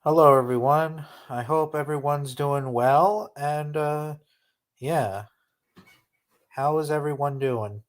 Hello, everyone. I hope everyone's doing well. And yeah, how is everyone doing?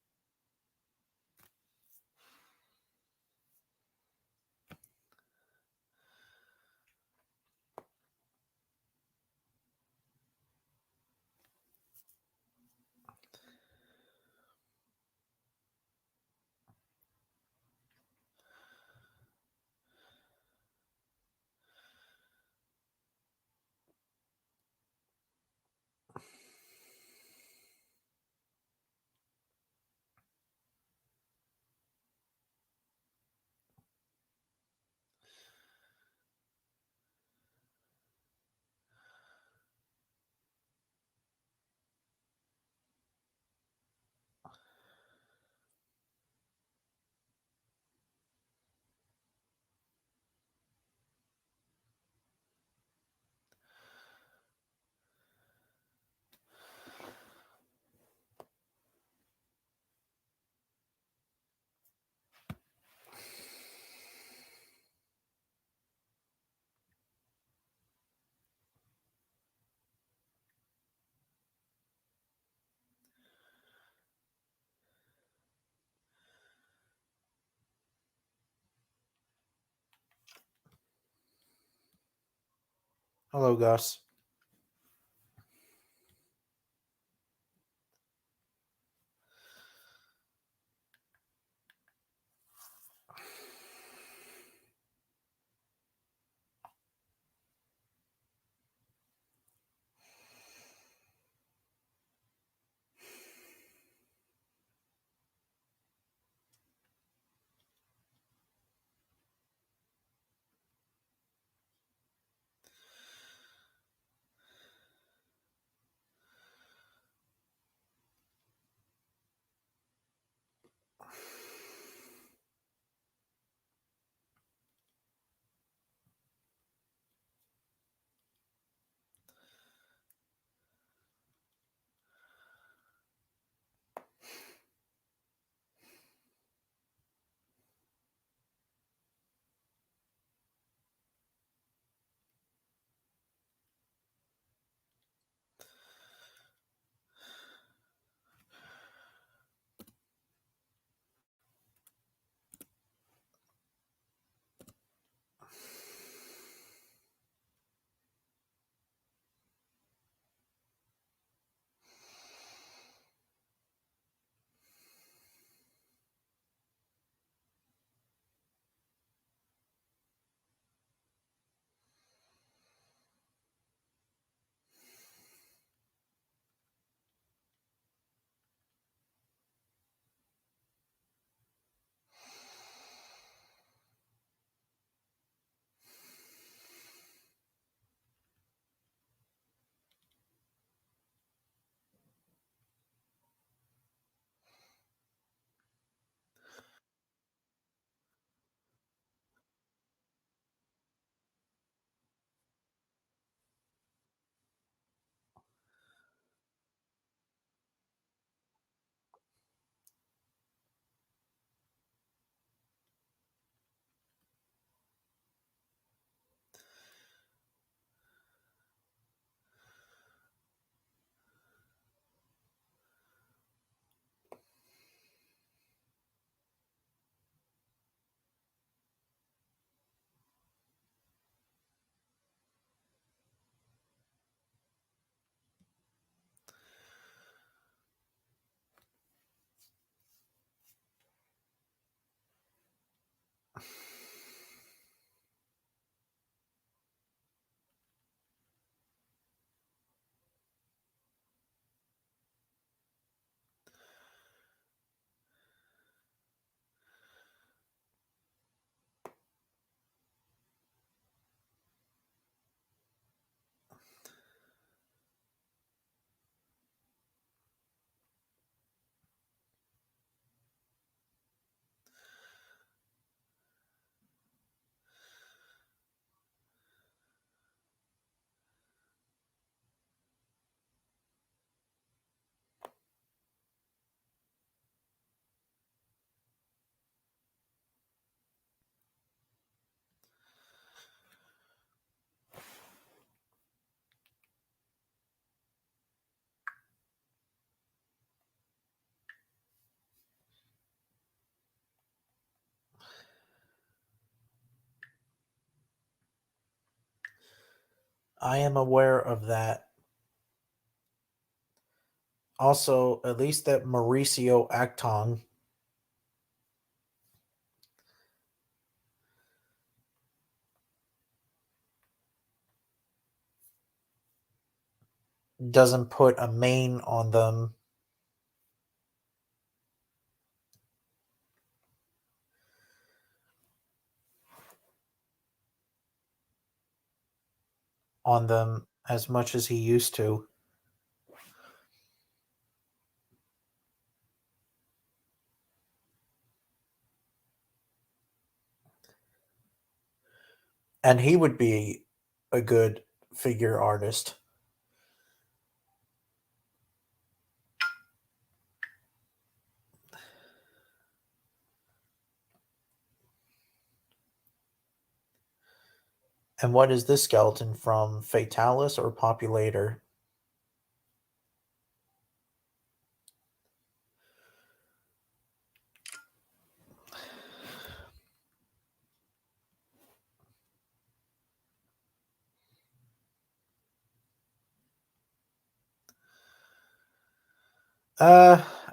Hello, Gus. I am aware of that. Also, at least that Mauricio Acton doesn't put a main on them as much as he used to. And he would be a good figure artist. And what is this skeleton from? Fatalis or Populator?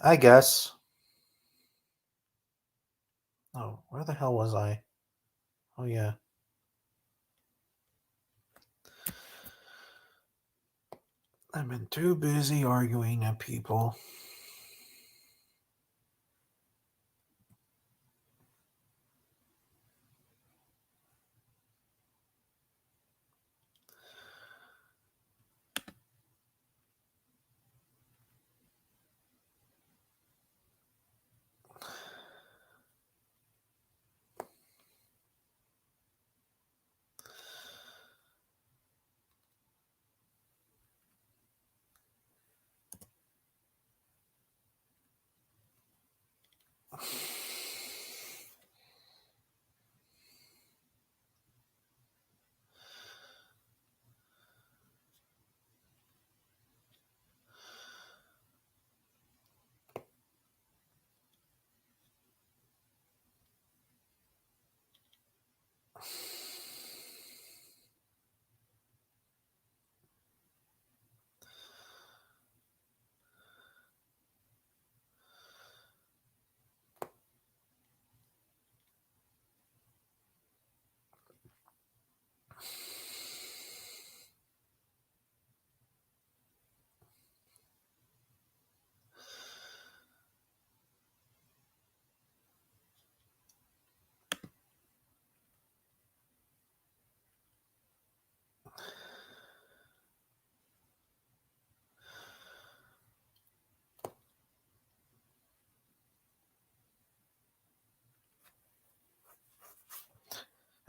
I guess. Oh, where the hell was I? Oh, yeah. I've been too busy arguing at people.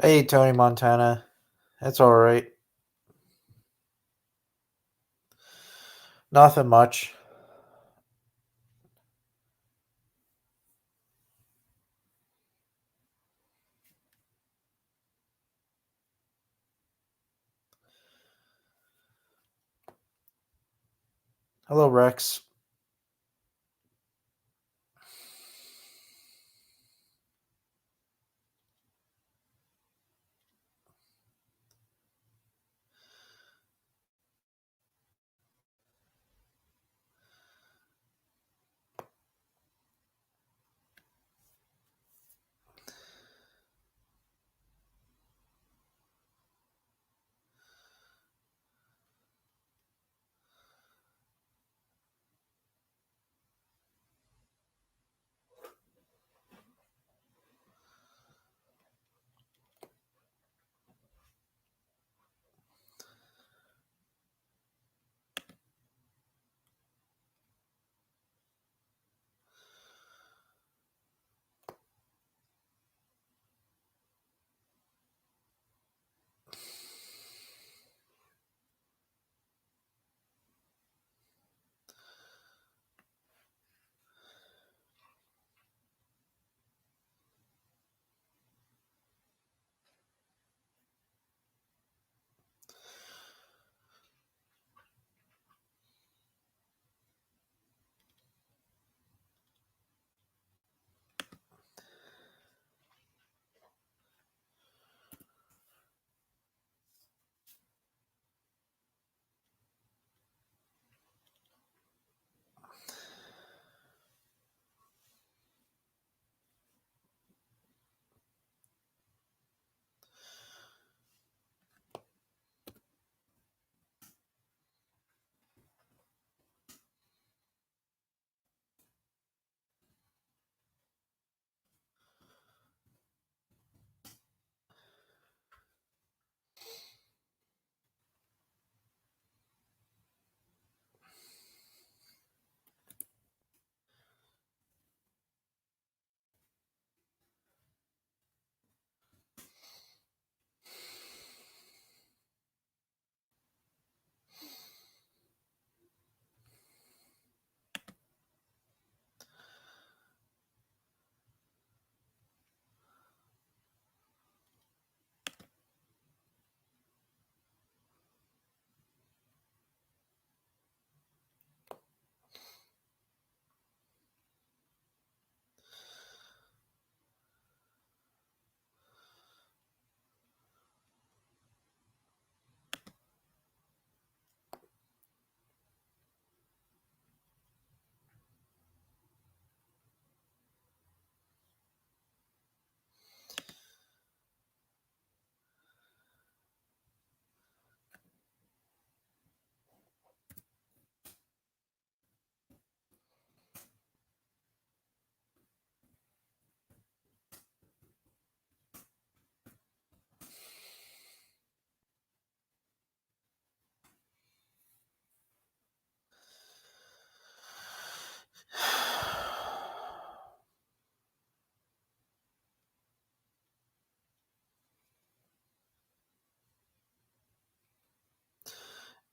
Hey, Tony Montana. That's all right. Nothing much. Hello, Rex.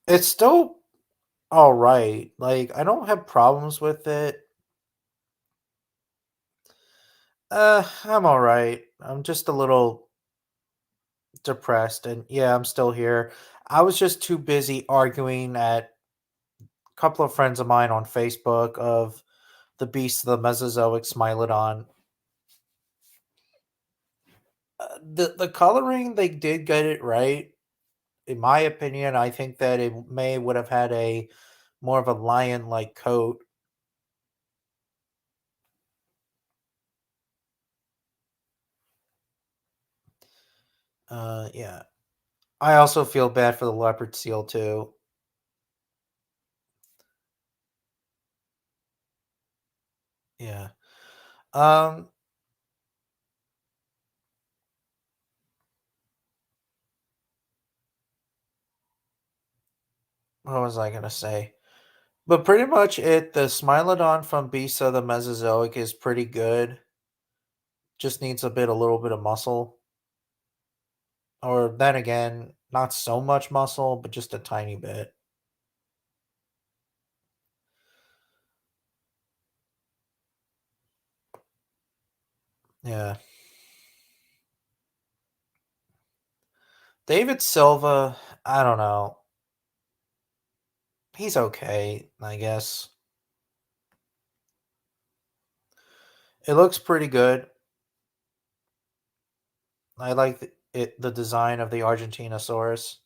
It's still all right. Like I don't have problems with it. I'm all right. I'm just a little depressed, and yeah, I'm still here. I was just too busy arguing at a couple of friends of mine on Facebook of the beast of the Mesozoic Smilodon. The coloring, they did get it right. In my opinion, I think that it may would have had a more of a lion like coat. Yeah. I also feel bad for the leopard seal too. Yeah. Um, what was I gonna say? But pretty much the Smilodon from Beast of the Mesozoic is pretty good. Just needs a little bit of muscle. Or then again, not so much muscle, but just a tiny bit. Yeah. David Silva, I don't know. He's okay, I guess. It looks pretty good. I like the design of the Argentinosaurus.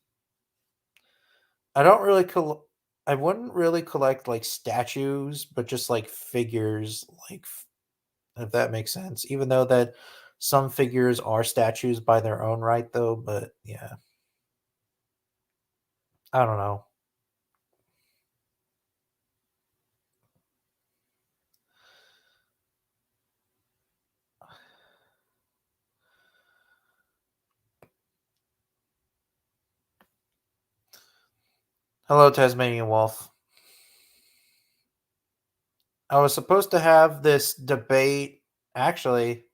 I don't really I wouldn't really collect like statues, but just like figures, like if that makes sense. Even though that some figures are statues by their own right, though. But yeah, I don't know. Hello, Tasmanian Wolf. I was supposed to have this debate, actually,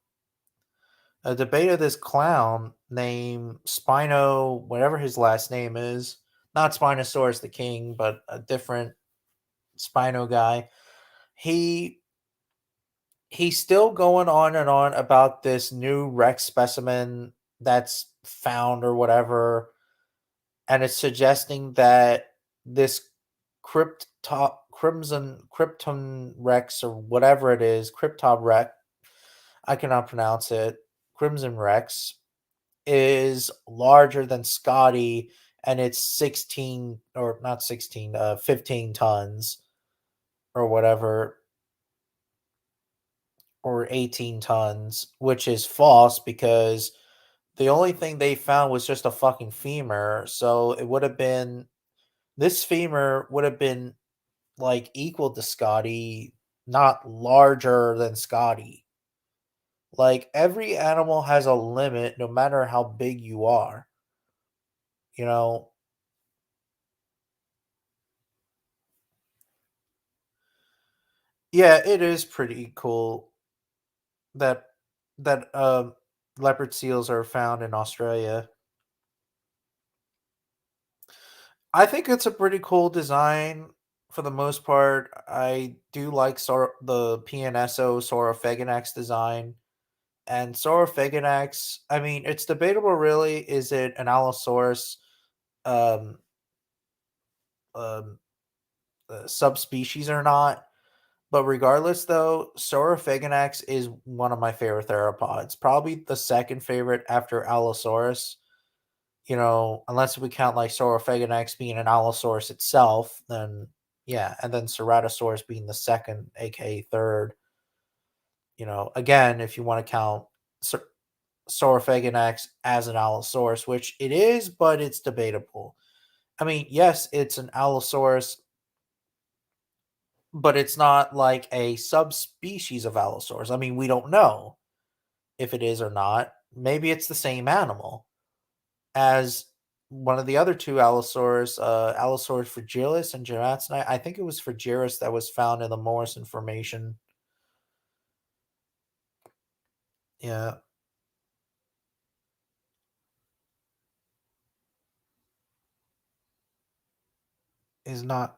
a debate of this clown named Spino, whatever his last name is. Not Spinosaurus the King, but a different Spino guy. He he's still going on and on about this new Rex specimen that's found or whatever, and it's suggesting that this crimson Krypton Rex or whatever it is, Cryptob Rex, I cannot pronounce it, Crimson Rex is larger than Scotty, and it's 16 or not 16, 15 tons or whatever, or 18 tons, which is false because the only thing they found was just a fucking femur. So it would have been, this femur would have been like equal to Scotty, not larger than Scotty. Like every animal has a limit no matter how big you are. You know, yeah, it is pretty cool that leopard seals are found in Australia. I think it's a pretty cool design for the most part. I do like the PNSO Saurophaganax design. And Saurophaganax, I mean, it's debatable really. Is it an Allosaurus um, um, subspecies or not? But regardless, though, Saurophaganax is one of my favorite theropods. Probably the second favorite after Allosaurus. You know, unless we count like Saurophaganax being an Allosaurus itself, then yeah, and then Ceratosaurus being the second, aka third. You know, again, if you want to count Saurophaganax as an Allosaurus, which it is, but it's debatable. I mean, yes, it's an Allosaurus, but it's not like a subspecies of Allosaurus. I mean, we don't know if it is or not. Maybe it's the same animal as one of the other two Allosaurus, Allosaurus fragilis and Giratina. I think it was fragilis that was found in the Morrison Formation. Yeah. is not.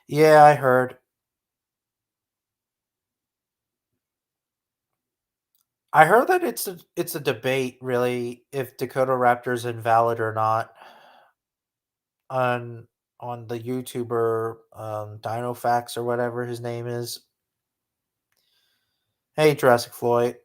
Yeah, I heard. I heard that it's a debate really if Dakota Raptor's invalid or not on on the YouTuber Dinofax or whatever his name is. Hey Jurassic Floyd.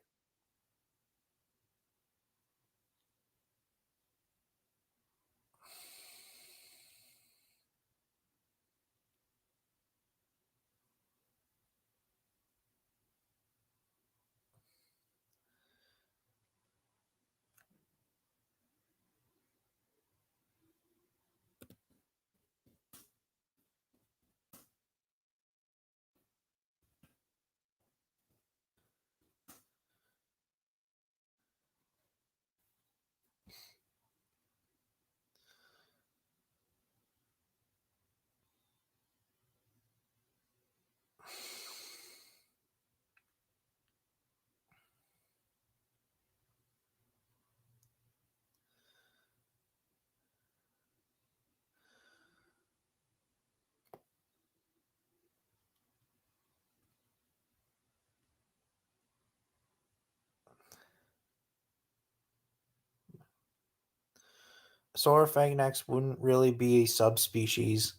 Saurophaganax wouldn't really be a subspecies.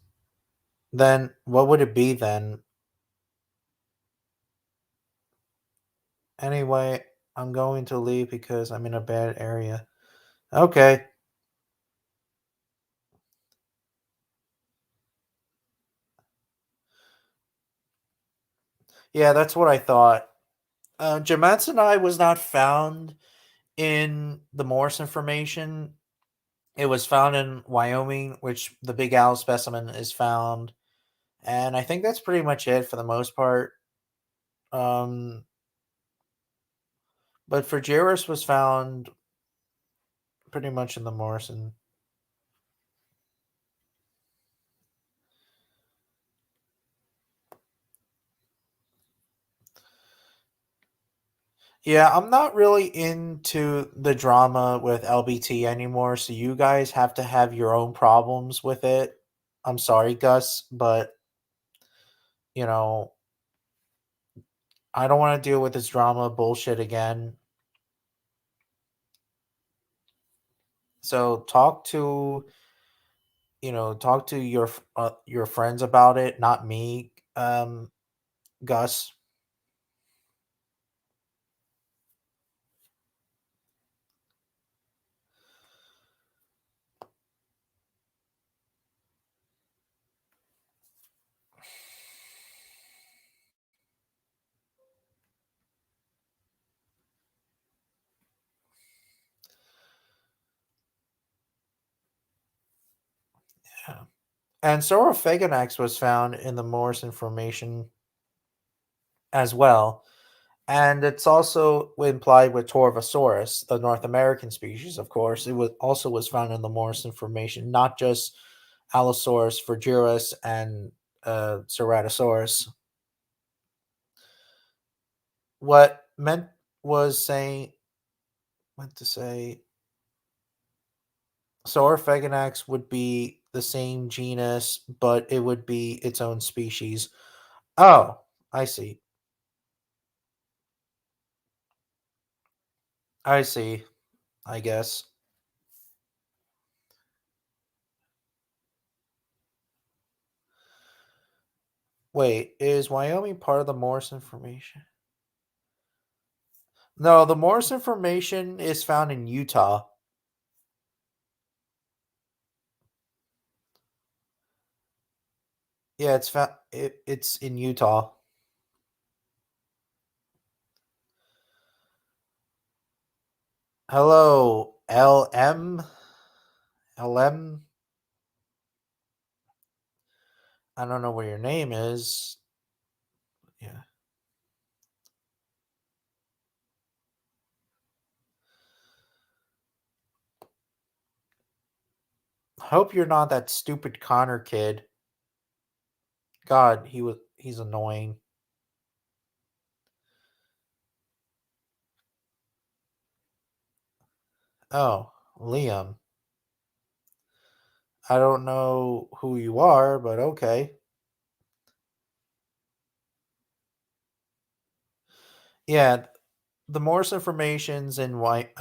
Then what would it be then? Anyway, I'm going to leave because I'm in a bad area. Okay. Yeah, that's what I thought. Jamatsunai was not found in the Morse information. It was found in Wyoming, which the Big Owl specimen is found. And I think that's pretty much it for the most part. Um, but Fragiris was found pretty much in the Morrison. Yeah, I'm not really into the drama with LBT anymore, so you guys have to have your own problems with it. I'm sorry, Gus, but you know, I don't want to deal with this drama bullshit again. So talk to your friends about it, not me, Gus. Yeah. And Saurophaganax was found in the Morse information as well. And it's also implied with Torvosaurus, the North American species, of course. It was found in the Morse information, not just Allosaurus, Virgurus, and Ceratosaurus. What was saying meant to say Saurophaganax would be the same genus, but it would be its own species. Oh, I see. I see. I guess. Wait, is Wyoming part of the Morse information? No, the Morse information is found in Utah. Yeah, it's in Utah. Hello, LM. LM. I don't know what your name is. Yeah. Hope you're not that stupid Connor kid. God, he's annoying. Oh, Liam. I don't know who you are, but okay. Yeah, the Morse information's in white.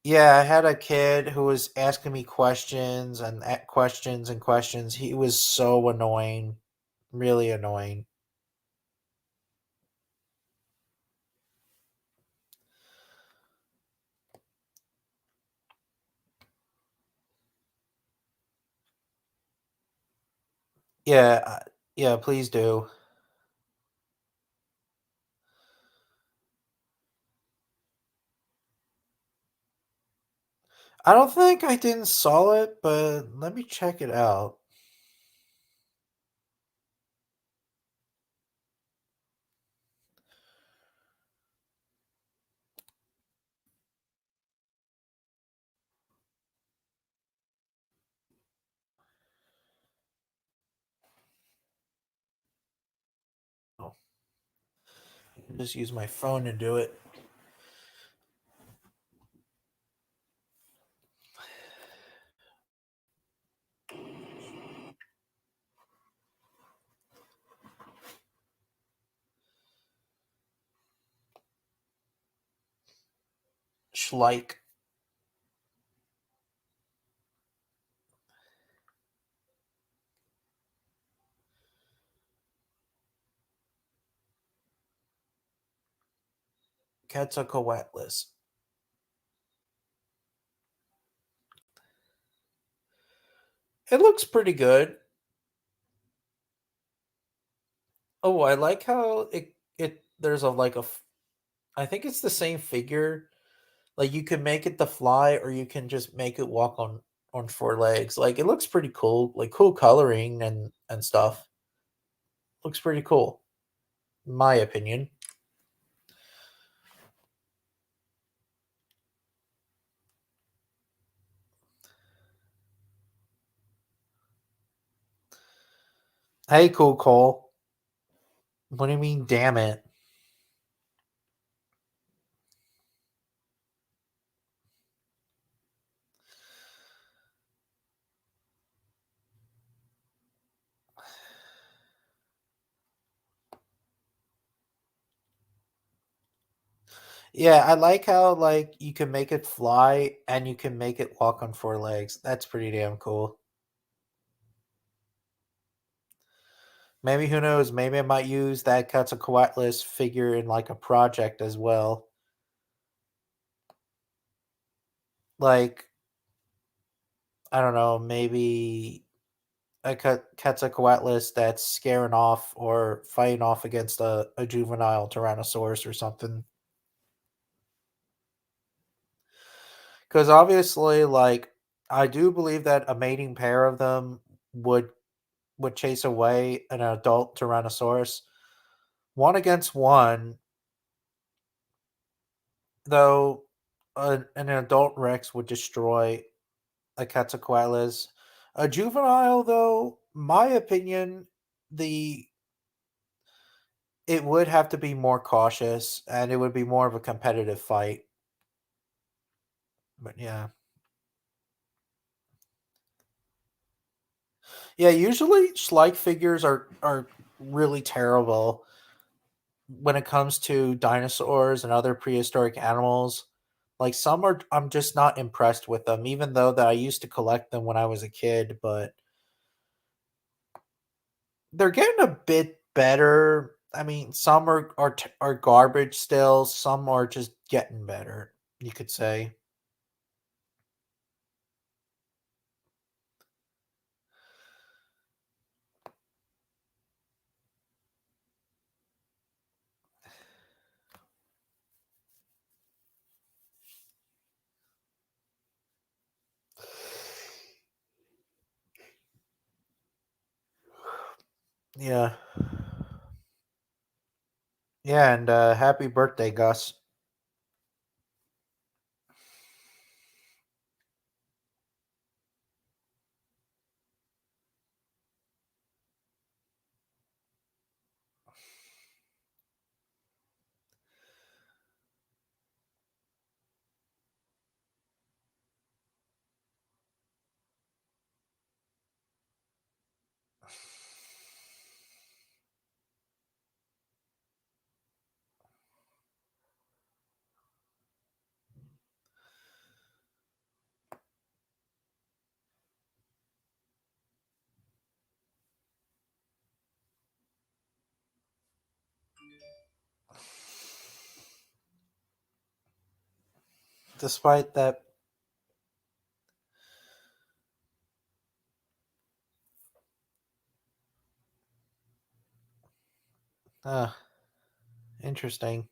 Yeah, I had a kid who was asking me questions and questions and questions. He was so annoying, really annoying. Yeah, yeah, please do. I don't think I didn't saw it, but let me check it out. Oh, just use my phone to do it. Schleich, Quetzalcoatlus. It looks pretty good. Oh, I like how it there's a like a I think it's the same figure. Like you can make it to fly or you can just make it walk on four legs. Like it looks pretty cool. Like cool coloring and stuff. Looks pretty cool in my opinion. Hey, cool Cole. What do you mean damn it? Yeah, I like how like you can make it fly and you can make it walk on four legs. That's pretty damn cool. Maybe who knows? Maybe I might use that Quetzalcoatlus figure in like a project as well. Like I don't know, maybe a Quetzalcoatlus that's scaring off or fighting off against a juvenile Tyrannosaurus or something. Because obviously, like I do believe that a mating pair of them would chase away an adult Tyrannosaurus. One against one, though, an adult Rex would destroy a Quetzalcoatlus. A juvenile, though, my opinion, the it would have to be more cautious and it would be more of a competitive fight. But yeah. Yeah, usually Schleich figures are really terrible when it comes to dinosaurs and other prehistoric animals. Like some are I'm just not impressed with them, even though that I used to collect them when I was a kid, but they're getting a bit better. I mean, some are garbage still, some are just getting better, you could say. Yeah. Yeah, and happy birthday, Gus. despite that. Uh, Interesting.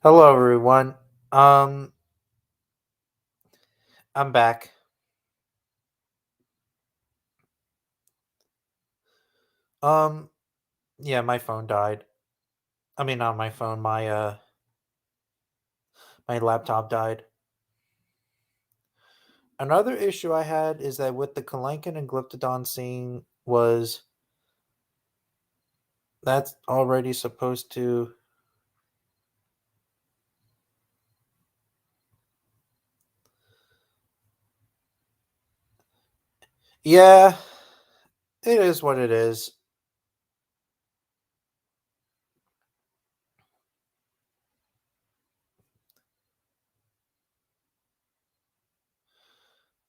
Hello, everyone. Um, I'm back. Um, yeah, my phone died. I mean, not my phone. My laptop died. Another issue I had is that with the Kalenkin and Glyptodon scene was that's already supposed to. Yeah, it is what it is.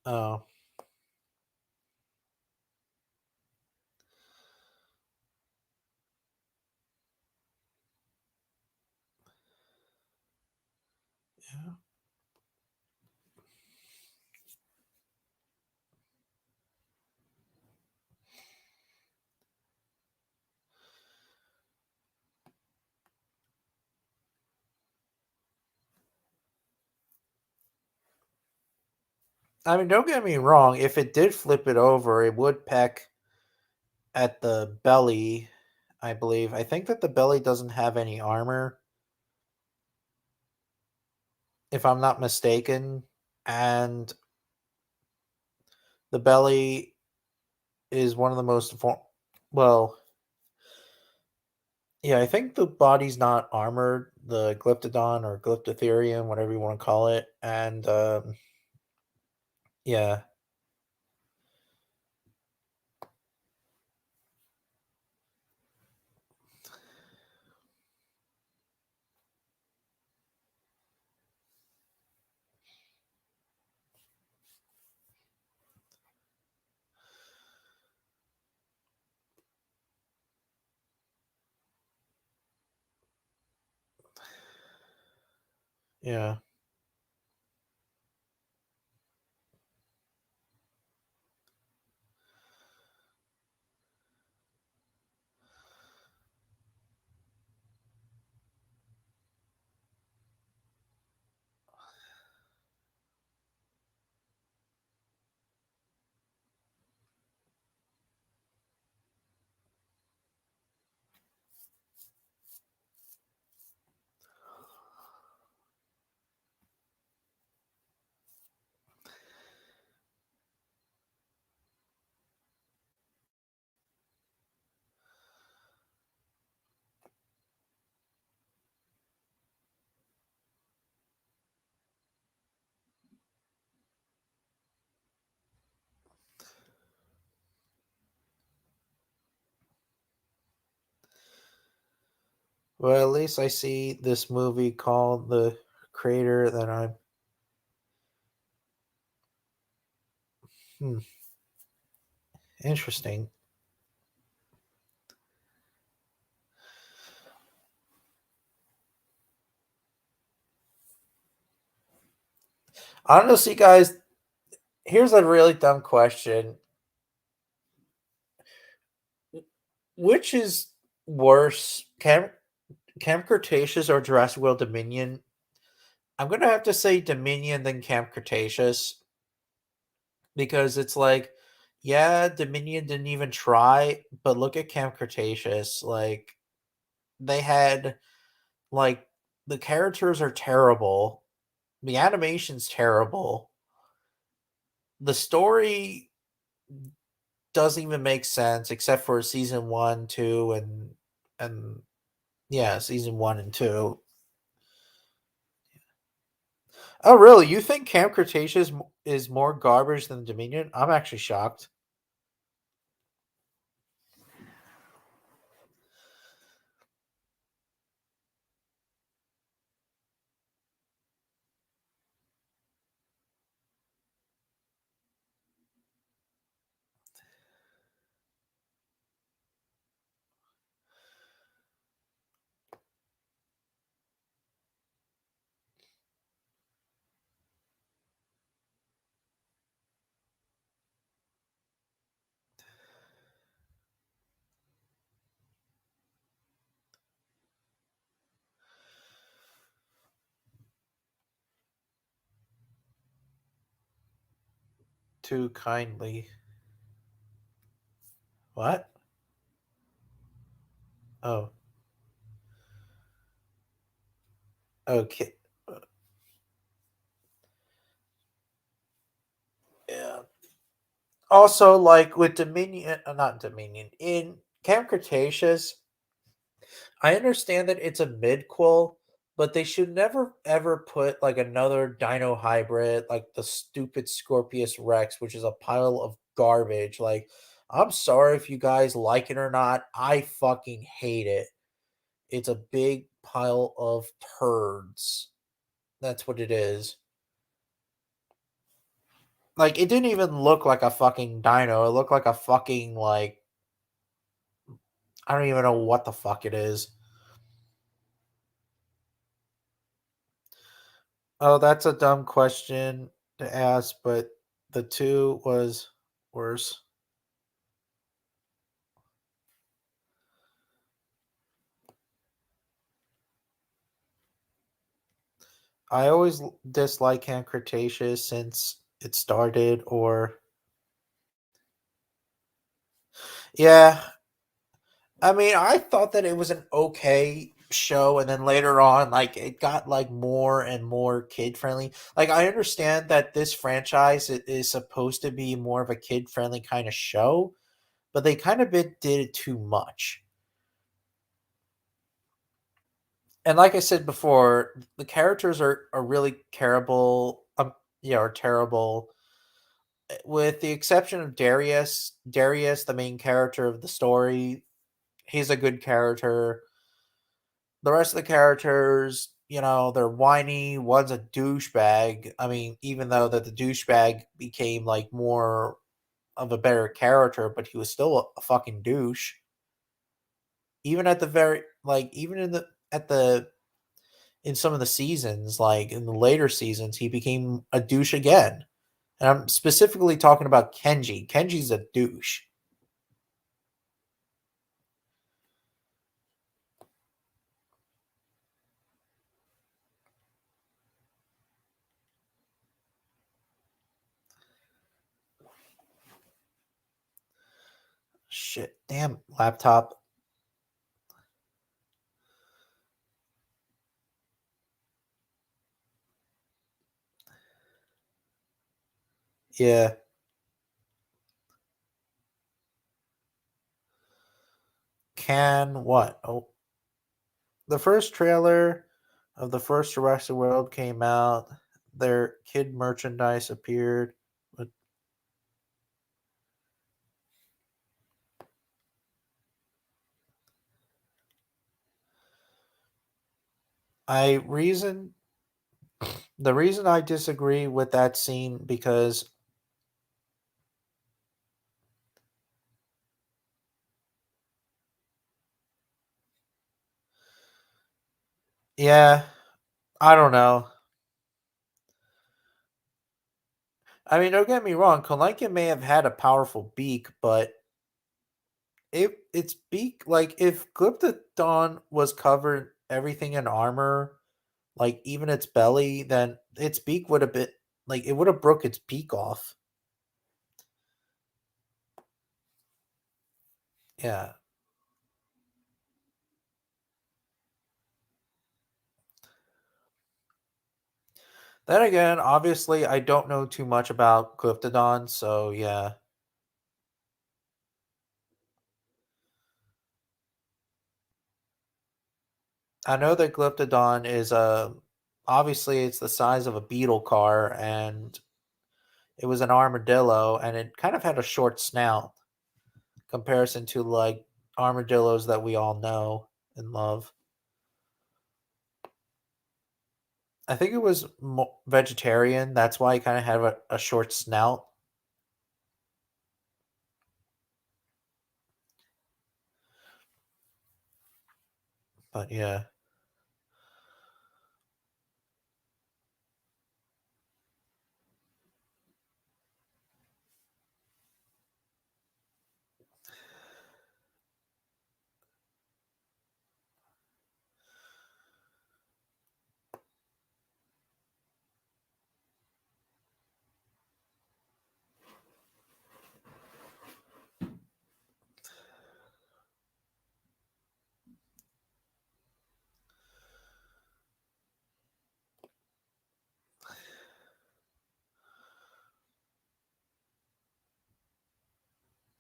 Oh, yeah. I mean, don't get me wrong. If it did flip it over, it would peck at the belly. I believe. I think that the belly doesn't have any armor, if I'm not mistaken, and the belly is one of the most well. Yeah, I think the body's not armored, the Glyptodon or Glyptotherium, whatever you want to call it, and yeah, yeah, Well, at least I see this movie called The Creator that I'm. Hmm, interesting. Honestly, guys, here's a really dumb question. Which is worse, Camp Cretaceous or Jurassic World Dominion? I'm gonna have to say Dominion than Camp Cretaceous because it's like, yeah, Dominion didn't even try, but look at Camp Cretaceous. Like, they had, like, the characters are terrible, the animation's terrible, the story doesn't even make sense except for season one, two, and yeah, season one and two. Oh, really? You think Camp Cretaceous is more garbage than Dominion? I'm actually shocked. Too kindly. What? Oh, okay. Yeah. Also, like with Dominion, not Dominion, in Camp Cretaceous, I understand that it's a midquel, but they should never ever put like another dino hybrid, like the stupid Scorpius Rex, which is a pile of garbage. Like, I'm sorry if you guys like it or not. I fucking hate it. It's a big pile of turds. That's what it is. Like, it didn't even look like a fucking dino. It looked like a fucking like I don't even know what the fuck it is. Oh, that's a dumb question to ask, but the two was worse. I always dislike Camp Cretaceous since it started, or yeah, I mean, I thought that it was an okay show, and then later on, like it got like more and more kid friendly. Like I understand that this franchise is supposed to be more of a kid friendly kind of show, but they kind of did it too much. And like I said before, the characters are really terrible. Yeah, are terrible. With the exception of Darius, Darius, the main character of the story, he's a good character. The rest of the characters, they're whiny. One's a douchebag. I mean, even though that the douchebag became like more of a better character, but he was still a fucking douche. Even at the very like, even in the at the in some of the seasons, like in the later seasons, he became a douche again. And I'm specifically talking about Kenji. Kenji's a douche. Shit, damn laptop. Yeah. Can what? Oh, the first trailer of the first Jurassic World came out. Their kid merchandise appeared. But I reason the reason I disagree with that scene because yeah, I don't know. I mean, don't get me wrong, Kalenkin may have had a powerful beak, but its beak, like if Glyptodon was covered everything in armor, like even its belly, then its beak would have been like it would have broke its beak off. Yeah. Then again, obviously I don't know too much about Glyptodon, so yeah. I know that Glyptodon is a obviously it's the size of a beetle car and it was an armadillo and it kind of had a short snout comparison to like armadillos that we all know and love. I think it was vegetarian. That's why it kind of had a short snout. But yeah,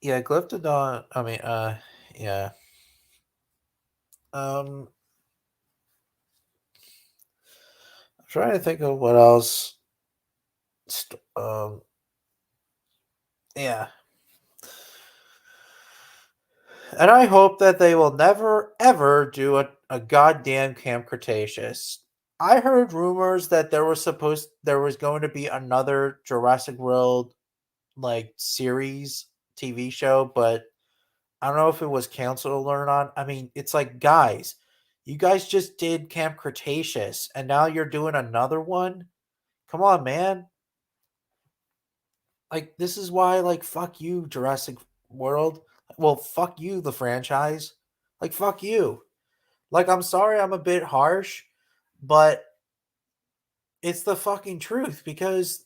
yeah, Glyptodon. I mean, yeah. Um, I'm trying to think of what else. Yeah, and I hope that they will never ever do a goddamn Camp Cretaceous. I heard rumors that there was going to be another Jurassic World like series TV show, but I don't know if it was canceled or not. I mean, it's like guys, you guys just did Camp Cretaceous and now you're doing another one? Come on, man. Like this is why like fuck you Jurassic World. Well, fuck you the franchise. Like fuck you. Like, I'm sorry I'm a bit harsh, but it's the fucking truth because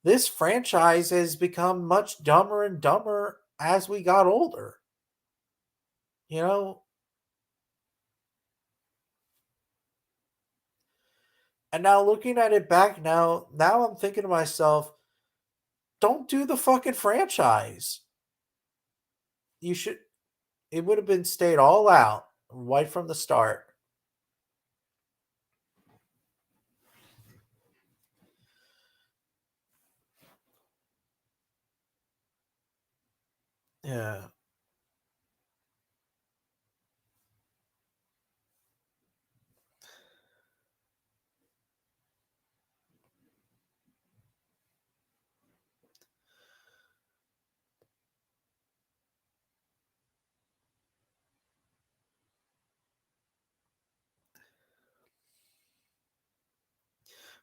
this franchise has become much dumber and dumber as we got older. You know? And now looking at it back now I'm thinking to myself, don't do the fucking franchise. You should it would have been stayed all out right from the start. Yeah.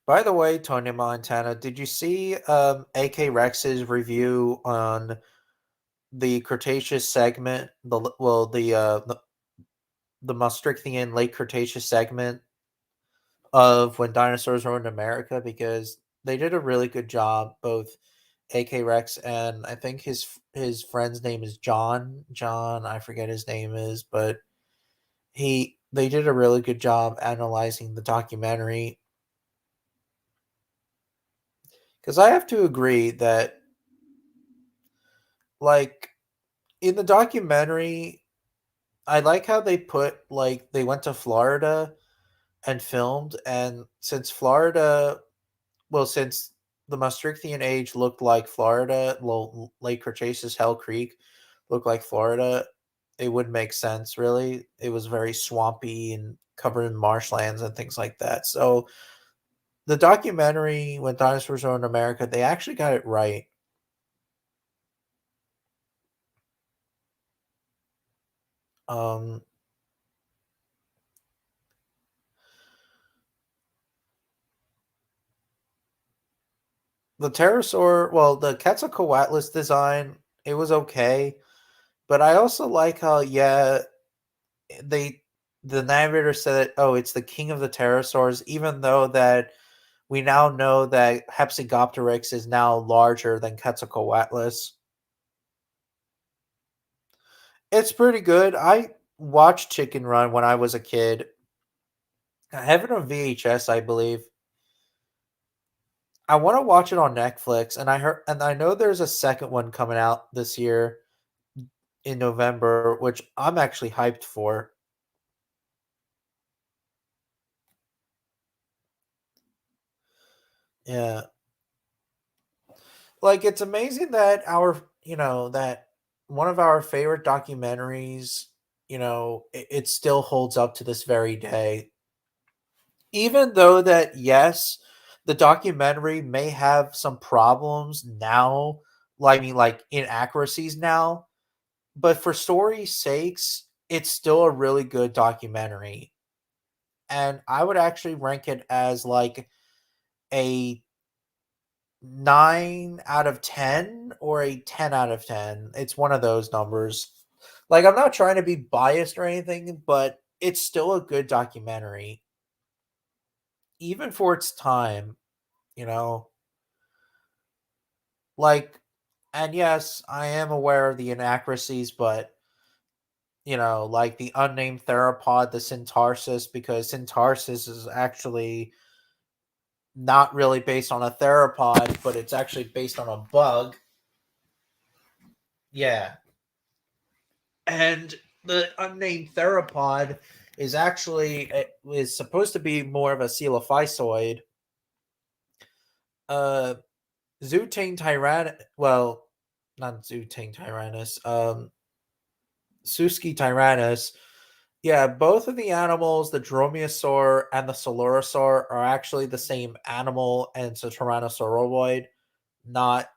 By the way, Tony Montana, did you see AK Rex's review on the Cretaceous segment, the Maastrichtian Late Cretaceous segment of when dinosaurs roamed America? Because they did a really good job, both AK Rex and I think his friend's name is John. John, I forget his name is, but they did a really good job analyzing the documentary. Because I have to agree that, like, in the documentary, I like how they put like they went to Florida and filmed, and since Florida, well, since the Maastrichtian age looked like Florida, well, Lake Cretaceous, Hell Creek looked like Florida, it would make sense. Really, it was very swampy and covered in marshlands and things like that. So the documentary When Dinosaurs Are in America, they actually got it right. Um, the pterosaur, well, the Quetzalcoatlus design, it was okay, but I also like how, yeah, they the narrator said, "Oh, it's the king of the pterosaurs," even though that we now know that Hepsegopteryx is now larger than Quetzalcoatlus. It's pretty good. I watched Chicken Run when I was a kid. I have it on VHS, I believe. I want to watch it on Netflix, and I know there's a second one coming out this year in November, which I'm actually hyped for. Yeah. Like, it's amazing that that one of our favorite documentaries, it still holds up to this very day. Even though that, yes, the documentary may have some problems now, like, I mean, like, inaccuracies now, but for story's sakes, it's still a really good documentary. And I would actually rank it as like a 9 out of 10 or a 10 out of 10. It's one of those numbers. Like, I'm not trying to be biased or anything, but it's still a good documentary, even for its time, you know? Like, and yes, I am aware of the inaccuracies, but, like the unnamed theropod, the Syntarsis, because Syntarsis is actually not really based on a theropod, but it's actually based on a bug. Yeah. And the unnamed theropod is supposed to be more of a coelophysoid. Uh, Zutane tyrannus. Well, not Zutane tyrannus. Suski tyrannus. Yeah, both of the animals, the dromaeosaur and the coelurosaur, are actually the same animal, and it's a tyrannosauroid, not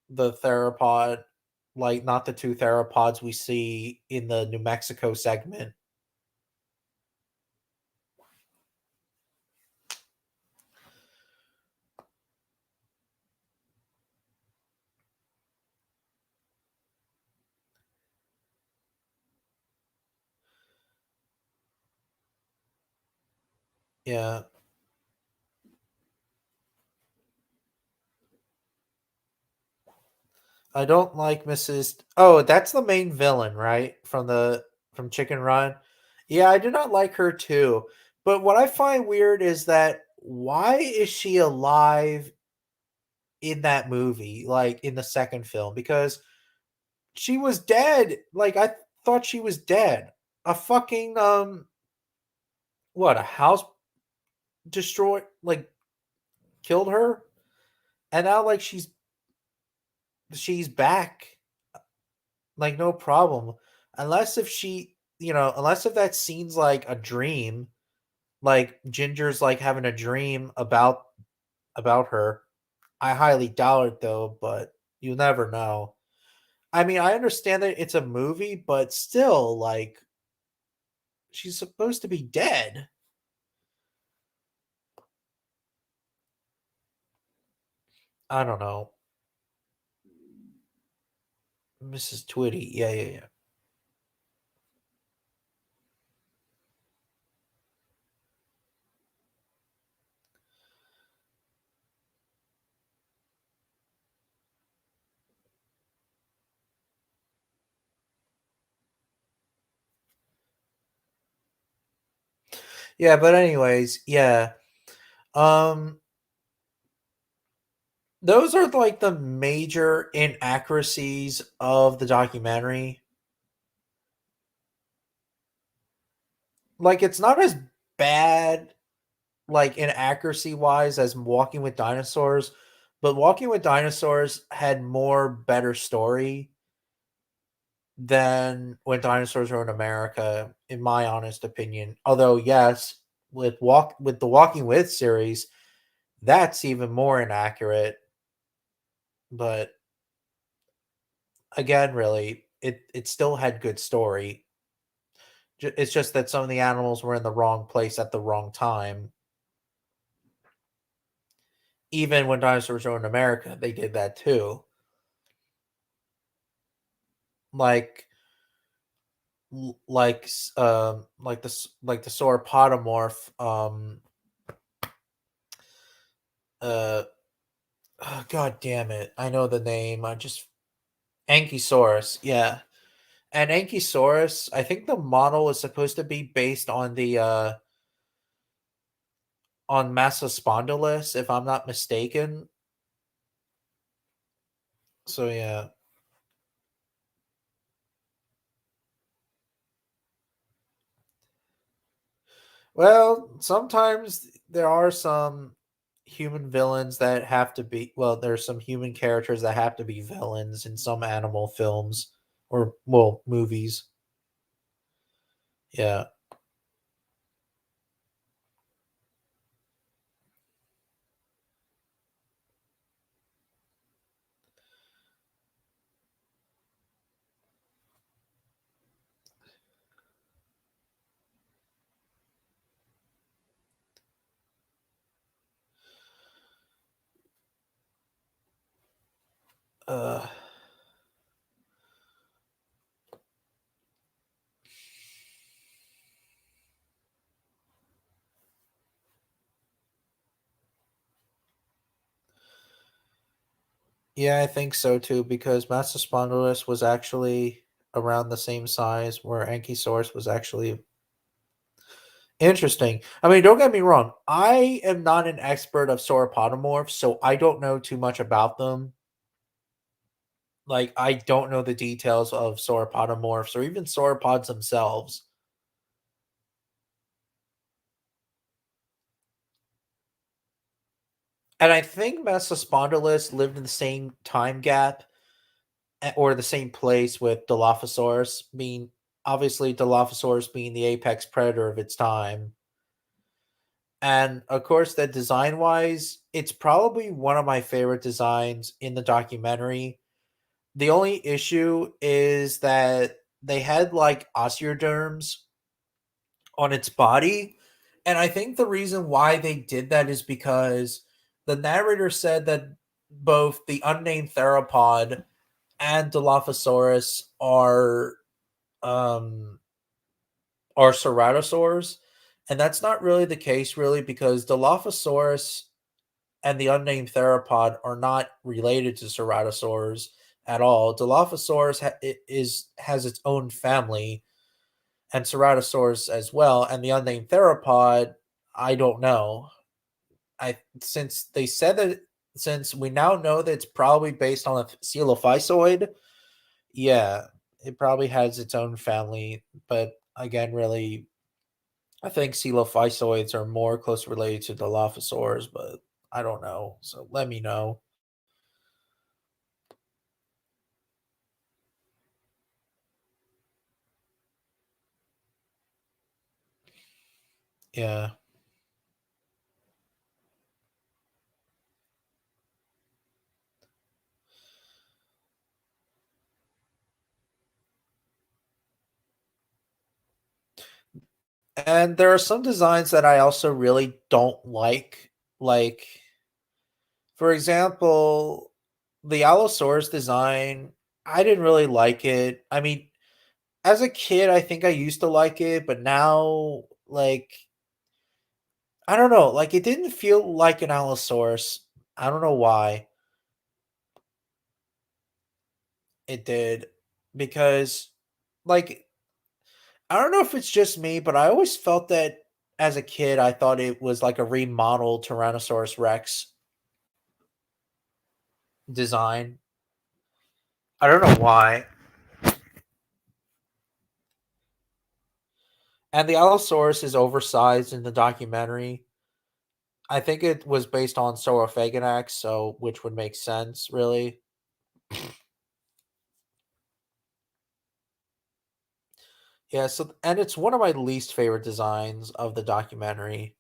the theropod, like not the two theropods we see in the New Mexico segment. Yeah. I don't like Mrs. Oh, that's the main villain, right? From Chicken Run. Yeah, I do not like her too. But what I find weird is that why is she alive in that movie, like in the second film? Because she was dead. Like, I thought she was dead. A fucking what, a house destroyed, like, killed her, and now, like, she's back, like, no problem. Unless if that scene's like a dream, like Ginger's like having a dream about her. I highly doubt it though, but you never know. I mean, I understand that it's a movie, but still, like, she's supposed to be dead. I don't know. Mrs. Twitty. Yeah, yeah, yeah. Yeah, but anyways, yeah. Um those are like the major inaccuracies of the documentary. Like, it's not as bad, like, inaccuracy wise, as Walking with Dinosaurs, but Walking with Dinosaurs had more better story. than When Dinosaurs Were in America, in my honest opinion. Although, yes, with the Walking With series, that's even more inaccurate. But again, really, it still had good story. It's just that some of the animals were in the wrong place at the wrong time. Even when Dinosaurs Were in America, they did that too. Like like the sauropodomorph uh oh, god damn it, I know the name, I just Ankylosaurus, yeah. And Ankylosaurus, I think the model is supposed to be based on Massospondylus, if I'm not mistaken. So yeah. Well, sometimes there are some human villains that have to be, well, there's some human characters that have to be villains in some animal films or, well, movies. Yeah. Uh yeah, I think so too because Massospondylus was actually around the same size where Ankylosaurus was actually interesting. I mean, don't get me wrong. I am not an expert of sauropodomorphs, so I don't know too much about them. Like, I don't know the details of sauropodomorphs or even sauropods themselves. And I think Mesospondylus lived in the same time gap or the same place with Dilophosaurus, being obviously Dilophosaurus being the apex predator of its time. And of course, that design wise, it's probably one of my favorite designs in the documentary. The only issue is that they had like osteoderms on its body. And I think the reason why they did that is because the narrator said that both the unnamed theropod and Dilophosaurus um are ceratosaurs. And that's not really the case really because Dilophosaurus and the unnamed theropod are not related to ceratosaurs at all. Dilophosaurus has its own family and Ceratosaurus as well, and the unnamed theropod, I don't know. I since they said that since we now know that it's probably based on a coelophysoid, yeah, it probably has its own family. But again, really, I think coelophysoids are more close related to Dilophosaurs, but I don't know. So let me know. Yeah. And there are some designs that I also really don't like. Like, for example, the Allosaurus design, I didn't really like it. I mean, as a kid, I think I used to like it, but now, like, I don't know, like, it didn't feel like an Allosaurus. I don't know why it did. Because, like, I don't know if it's just me, but I always felt that as a kid, I thought it was like a remodeled Tyrannosaurus Rex design. I don't know why. And the Allosaurus is oversized in the documentary. I think it was based on Saurophaganax, so which would make sense, really. Yeah, so and it's one of my least favorite designs of the documentary.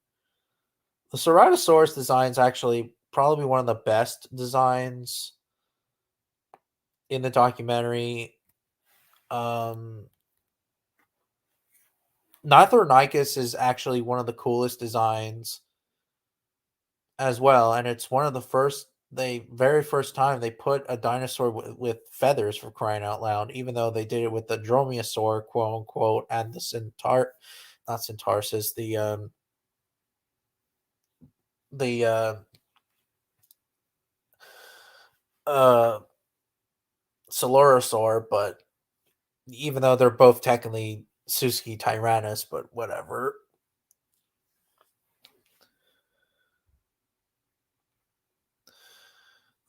The Ceratosaurus design is actually probably one of the best designs in the documentary. Um, Nithrornicus is actually one of the coolest designs as well, and it's one of the first they very first time they put a dinosaur with feathers for crying out loud, even though they did it with the Dromaeosaur, quote unquote, and the not Centaurus, the uh Coelurosaur, but even though they're both technically Suski Tyrannus, but whatever.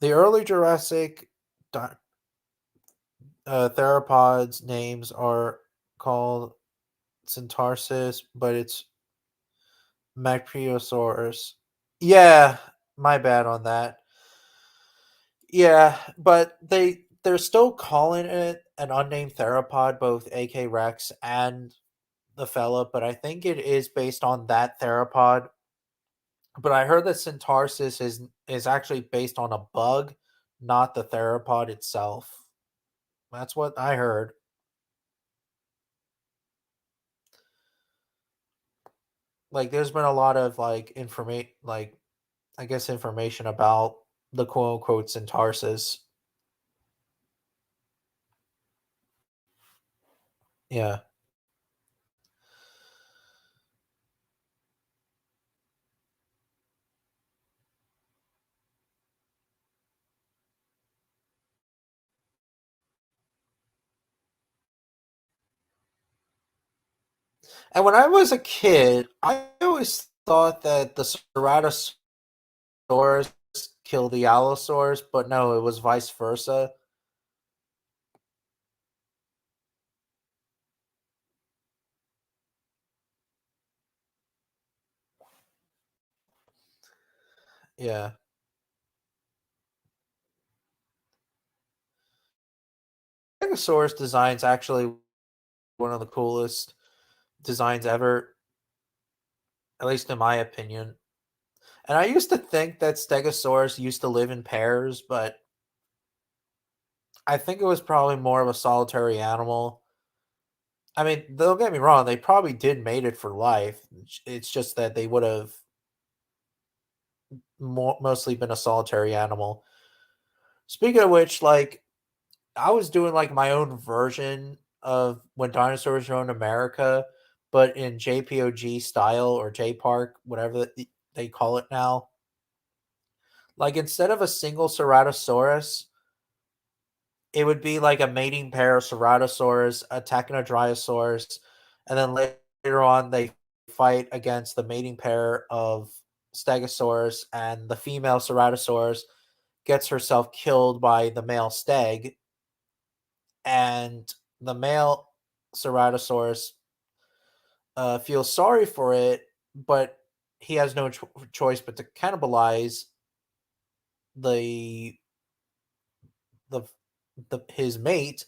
The early Jurassic theropods names are called Centaurus, but it's Macryosaurus. Yeah, my bad on that. Yeah, but they're still calling it an unnamed theropod, both AK Rex and the fella, but I think it is based on that theropod. But I heard that Centaurus is actually based on a bug, not the theropod itself. That's what I heard. Like, there's been a lot of like information, like I guess information about the quote unquote Centaurus. Yeah. And when I was a kid, I always thought that the Ceratosaurus killed the Allosaurus, but no, it was vice versa. Yeah. Stegosaurus design's actually one of the coolest designs ever, at least in my opinion. And I used to think that Stegosaurus used to live in pairs, but I think it was probably more of a solitary animal. I mean, don't get me wrong, they probably did mate it for life. It's just that they would have mostly been a solitary animal. Speaking of which, like, I was doing like my own version of when dinosaurs roamed America, but in JPOG style or JPark, whatever they call it now. Like, instead of a single Ceratosaurus, it would be like a mating pair of Ceratosaurus attacking a Dryosaurus, and then later on they fight against the mating pair of Stegosaurus, and the female Ceratosaurus gets herself killed by the male Steg, and the male Ceratosaurus feels sorry for it, but he has no choice but to cannibalize the the his mate.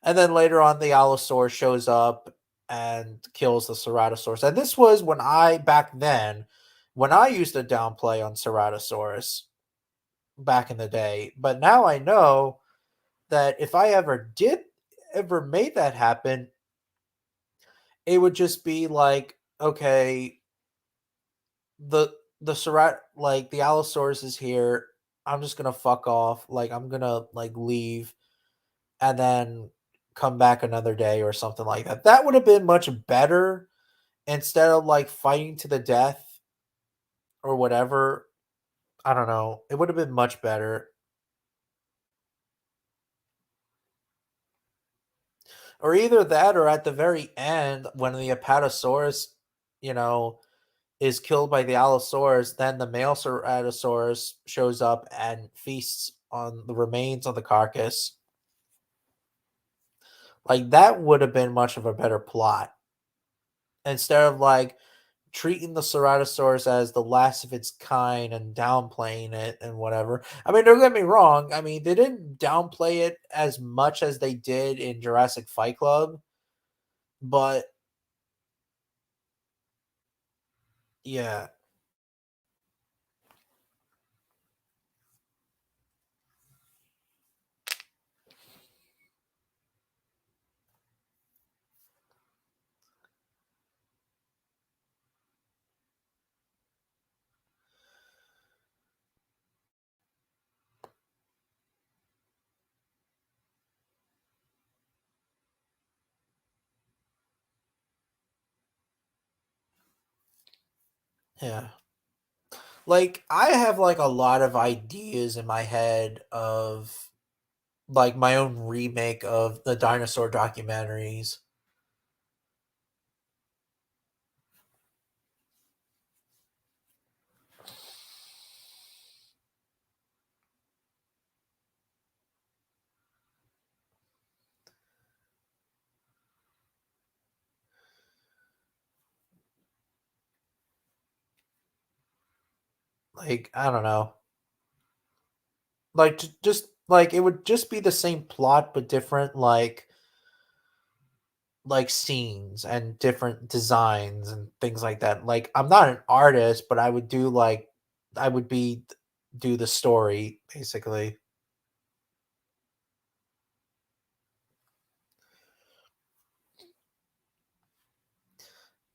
And then later on, the Allosaurus shows up and kills the Ceratosaurus. And this was when back then, when I used to downplay on Ceratosaurus back in the day. But now I know that if I ever made that happen, it would just be like, okay, the like the Allosaurus is here. I'm just gonna fuck off. Like, I'm gonna like leave and then come back another day or something like that. That would have been much better instead of like fighting to the death or whatever. I don't know. It would have been much better. Or either that or at the very end when the Apatosaurus, you know, is killed by the Allosaurus, then the male Ceratosaurus shows up and feasts on the remains of the carcass. Like, that would have been much of a better plot instead of like treating the Ceratosaurus as the last of its kind and downplaying it and whatever. I mean, don't get me wrong. I mean, they didn't downplay it as much as they did in Jurassic Fight Club. But yeah, yeah. Like I have like a lot of ideas in my head of like my own remake of the dinosaur documentaries. Like I don't know. Like just like it would just be the same plot but different like scenes and different designs and things like that. Like I'm not an artist, but I would do like I would be do the story basically.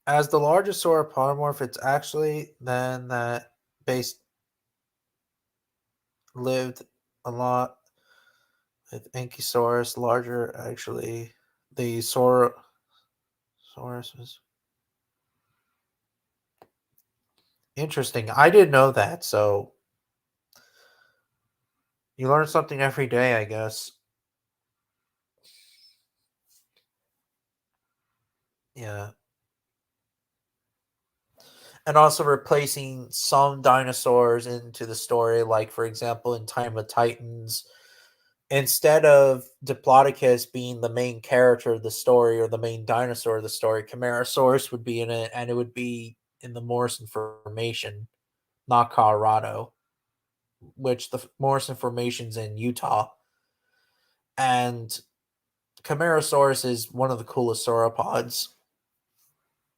As the largest sauropod, it's actually then that base lived a lot with Ankylosaurus larger actually. The Saurosaurus was interesting. I didn't know that, so you learn something every day, I guess. Yeah. And also replacing some dinosaurs into the story, like for example in Time of Titans, instead of Diplodocus being the main character of the story or the main dinosaur of the story, Camarasaurus would be in it, and it would be in the Morrison Formation, not Colorado, which the Morrison Formation's in Utah. And Camarasaurus is one of the coolest sauropods,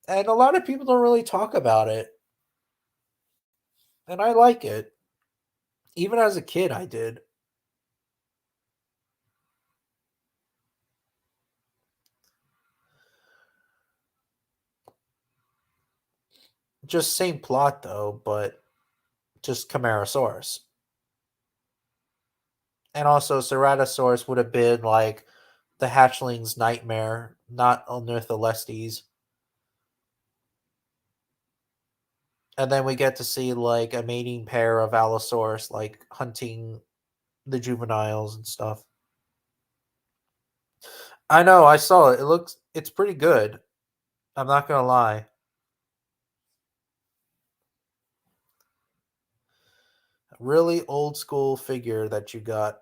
and a lot of people don't really talk about it, and I like it. Even as a kid, I did. Just same plot though, but just Camarasaurus. And also Ceratosaurus would have been like the hatchling's nightmare, not Ornitholestes. And then we get to see like a mating pair of Allosaurus like hunting the juveniles and stuff. I know, I saw it. It's pretty good. I'm not gonna lie. Really old school figure that you got.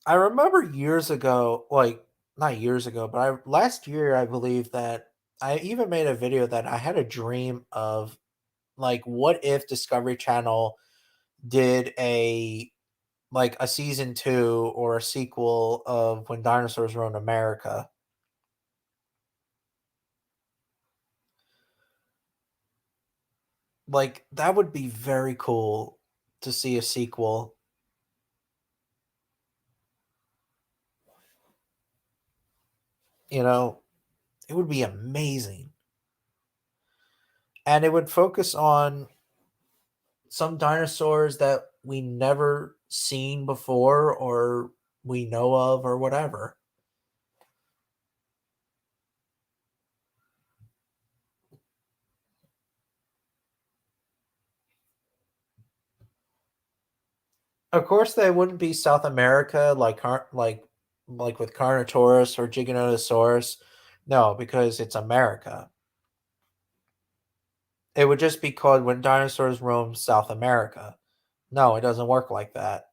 I remember years ago, like not years ago, but last year I believe that I even made a video that I had a dream of like what if Discovery Channel did a season 2 or a sequel of When Dinosaurs Roamed America. Like that would be very cool to see a sequel. You know, it would be amazing. And it would focus on some dinosaurs that we never seen before or we know of or whatever. Of course, they wouldn't be South America like with Carnotaurus or Giganotosaurus. No, because it's America. It would just be called When Dinosaurs Roamed South America. No, it doesn't work like that.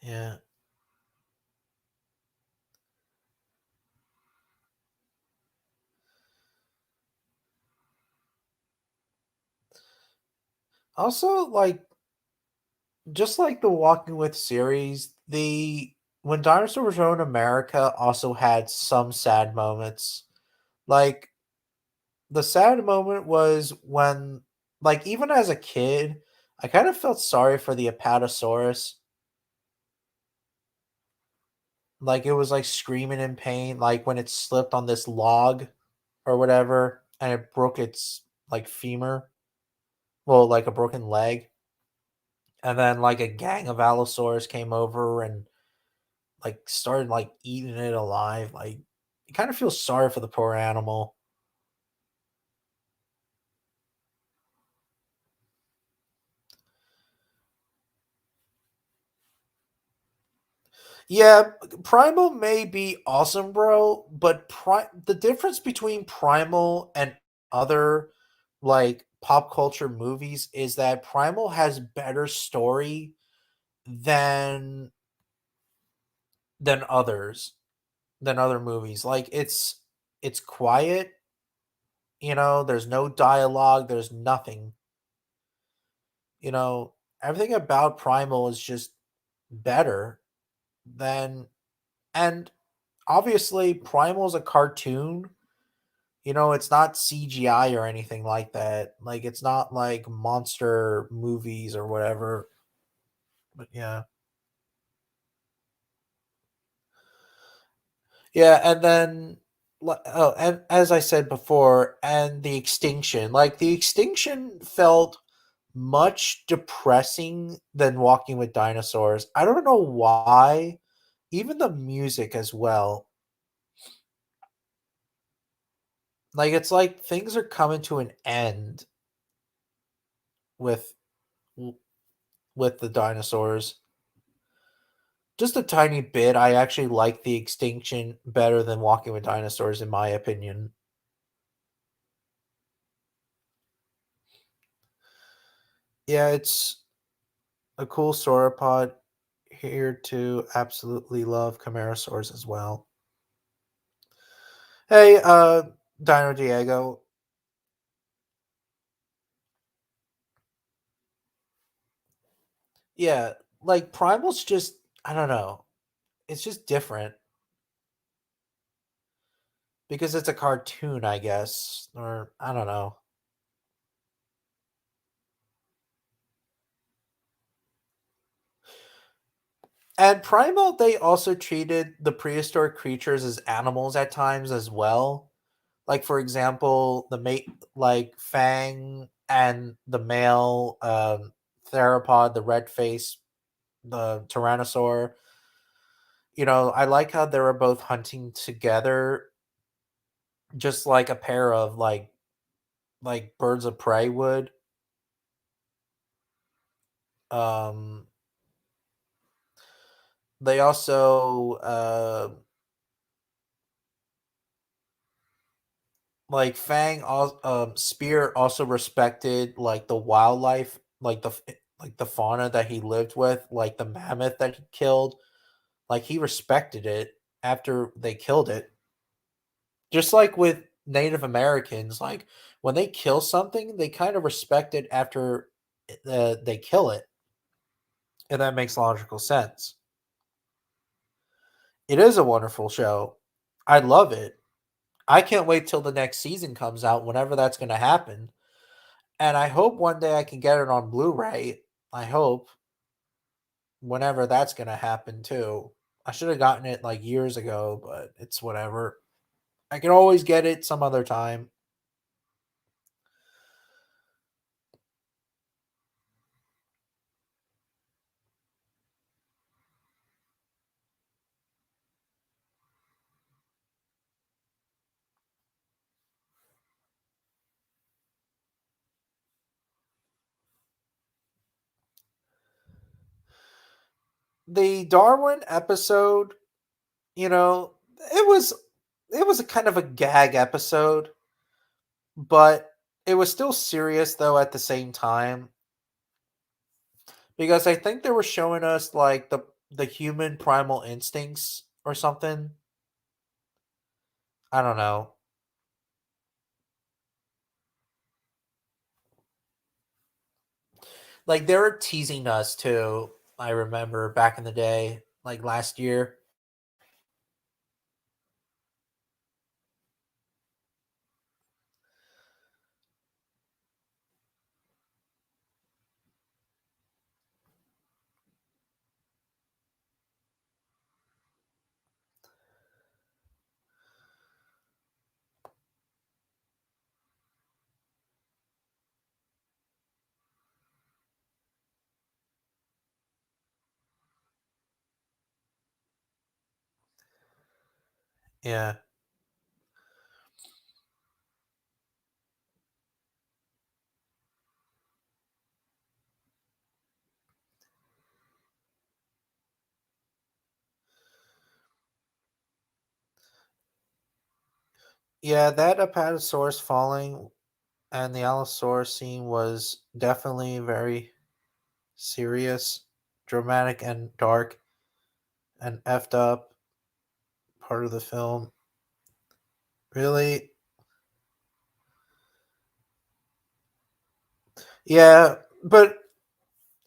Yeah. Also, like, just like the Walking With series, the when Dinosaurs Own America also had some sad moments. Like, the sad moment was when, like, even as a kid, I kind of felt sorry for the Apatosaurus. Like, it was, like, screaming in pain, like, when it slipped on this log or whatever, and it broke its, like, femur. Well, like, a broken leg. And then, like, a gang of Allosaurus came over and, like, started, like, eating it alive. Like, you kind of feel sorry for the poor animal. Yeah, Primal may be awesome, bro, but the difference between Primal and other, like, pop culture movies is that Primal has better story than than others than other movies. Like, it's quiet, there's no dialogue, there's nothing, you know, everything about Primal is just better than and obviously Primal is a cartoon. It's not CGI or anything like that. Like, it's not like monster movies or whatever. But yeah. Yeah, and then oh, and as I said before, and the extinction. Like, the extinction felt much depressing than Walking with Dinosaurs. I don't know why. Even the music as well. Like, it's like things are coming to an end with with the dinosaurs. Just a tiny bit. I actually like the extinction better than Walking with Dinosaurs, in my opinion. Yeah, it's a cool sauropod. Here to absolutely love Camarasaurs as well. Hey, Dino Diego. Yeah, like Primal's just I don't know. It's just different because it's a cartoon, I guess, or I don't know. And Primal, they also treated the prehistoric creatures as animals at times as well. Like, for example, the mate, like Fang and the male theropod, the red face, the Tyrannosaur. I like how they were both hunting together, just like a pair of like birds of prey would. Um, they also like Spear also respected like the wildlife, like like the fauna that he lived with, like the mammoth that he killed. Like, he respected it after they killed it. Just like with Native Americans, like when they kill something, they kind of respect it after they kill it, and that makes logical sense. It is a wonderful show. I love it. I can't wait till the next season comes out, whenever that's going to happen. And I hope one day I can get it on Blu-ray. I hope whenever that's going to happen too. I should have gotten it like years ago, but it's whatever. I can always get it some other time. The Darwin episode, you know, it was it was a kind of a gag episode, but it was still serious though at the same time because I think they were showing us like the human primal instincts or something. I don't know. Like they were teasing us too. I remember back in the day, like last year. Yeah. Yeah, that Apatosaurus falling and the Allosaurus scene was definitely very serious, dramatic, and dark, and effed up part of the film. Really? Yeah, but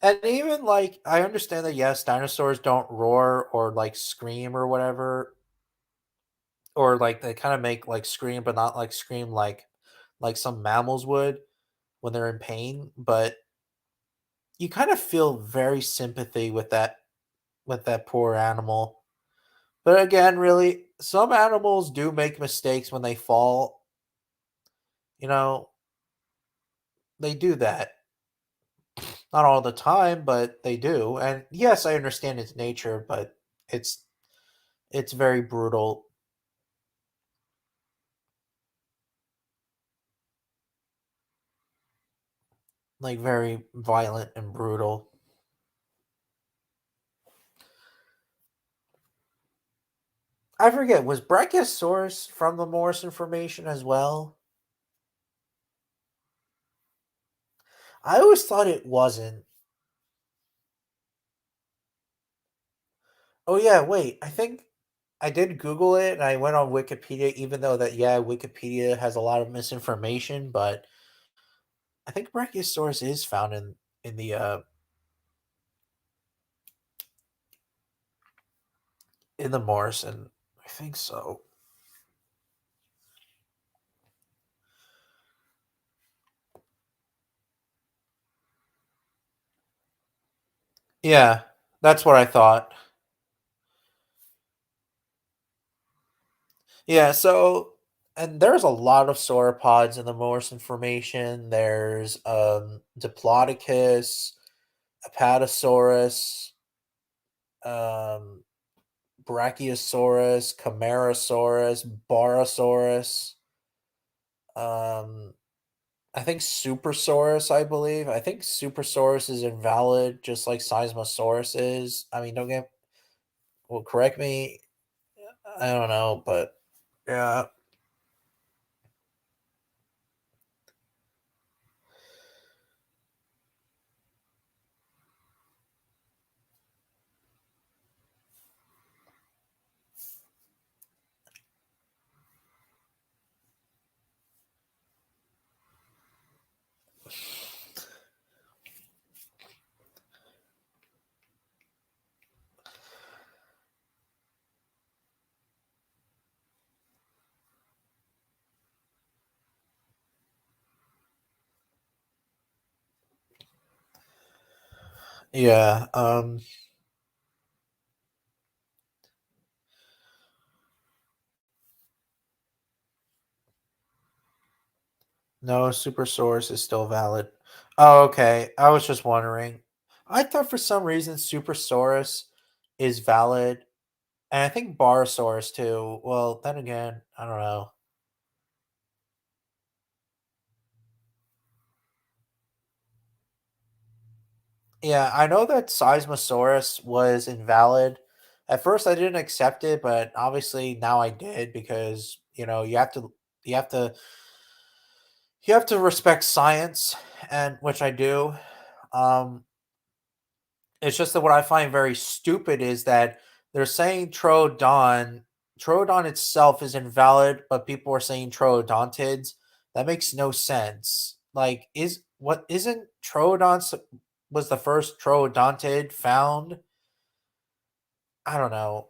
and even like I understand that yes, dinosaurs don't roar or like scream or whatever, or like they kind of make like scream, but not like scream like some mammals would when they're in pain. But you kind of feel very sympathy with that poor animal. But again, really, some animals do make mistakes when they fall. You know, they do that. Not all the time, but they do. And yes, I understand its nature, but it's it's very brutal, like very violent and brutal. I forget, was Brachiosaurus from the Morrison Formation as well? I always thought it wasn't. Oh yeah, wait. I think I did Google it and I went on Wikipedia, even though that yeah, Wikipedia has a lot of misinformation, but I think Brachiosaurus is found in the in the Morrison. I think so. Yeah, that's what I thought. Yeah, so and there's a lot of sauropods in the Morrison Formation. There's Diplodocus, Apatosaurus, um, Brachiosaurus, Camarasaurus, Barosaurus. Um, I think Supersaurus. I believe. I think Supersaurus is invalid, just like Seismosaurus is. I mean, don't get well. Correct me. I don't know, but yeah, yeah. No, Supersaurus is still valid. Oh, okay. I was just wondering. I thought for some reason Supersaurus is valid, and I think Barosaurus too. Well, then again, I don't know. Yeah, I know that Seismosaurus was invalid. At first, I didn't accept it, but obviously now I did because you have to you have to respect science, and which I do. Um, It's just that what I find very stupid is that they're saying Troodon itself is invalid, but people are saying Troodontids. That makes no sense. Like, isn't was the first Troodontid found? I don't know.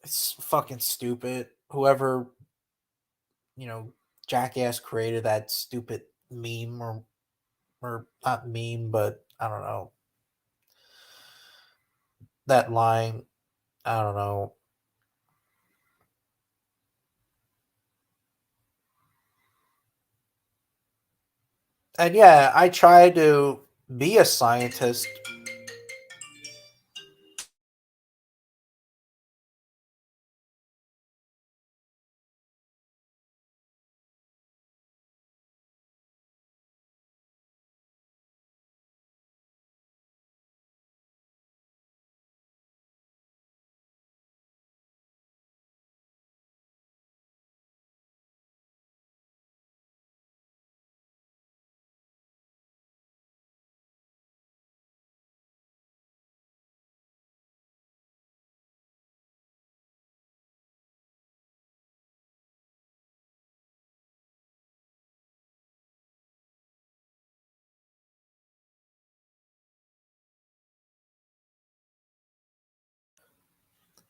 It's fucking stupid. Whoever, you know, jackass created that stupid meme or not meme, but I don't know. That line, I don't know. And yeah, I try to be a scientist.